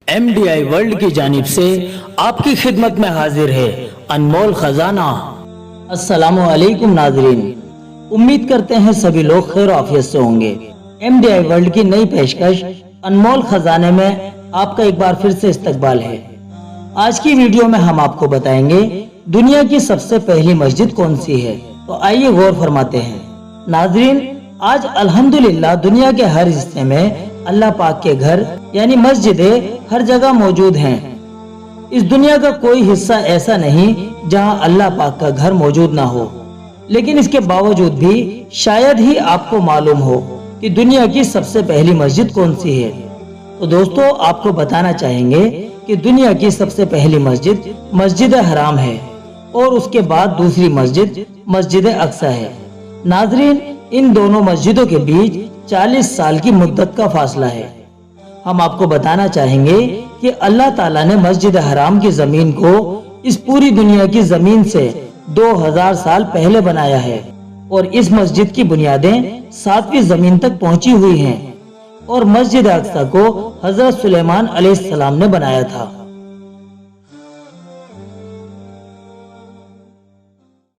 MDI world की जानिब से आपकी खिदमत में हाजिर है अनमोल खजाना। अस्सलामु अलैकुम नाज़रीन, उम्मीद करते हैं सभी लोग खैर आफियत से होंगे। MDI वर्ल्ड की नई पेशकश अनमोल खजाने में आपका एक बार फिर से इस्तकबाल है। आज की वीडियो में हम आपको बताएंगे दुनिया की सबसे पहली मस्जिद कौन सी है। तो आइए गौर फरमाते हैं। नाज़रीन, आज अल्हम्दुलिल्लाह दुनिया के हर हिस्से में अल्लाह पाक के घर यानी मस्जिदें हर जगह मौजूद हैं। इस दुनिया का कोई हिस्सा ऐसा नहीं जहां अल्लाह पाक का घर मौजूद ना हो, लेकिन इसके बावजूद भी शायद ही आपको मालूम हो कि दुनिया की सबसे पहली मस्जिद कौन सी है। तो दोस्तों, आपको बताना चाहेंगे कि दुनिया की सबसे पहली मस्जिद मस्जिद हराम है और उसके बाद दूसरी मस्जिद मस्जिद अक्सा है। नाजरीन, इन दोनों मस्जिदों के बीच 40 साल की मुद्दत का फासला है। हम आपको बताना चाहेंगे कि अल्लाह ताला ने मस्जिद हराम की जमीन को इस पूरी दुनिया की जमीन से 2000 साल पहले बनाया है और इस मस्जिद की बुनियादें 7वीं जमीन तक पहुंची हुई हैं और मस्जिद अक्सा को हजरत सुलेमान अलैहिस्सलाम ने बनाया था।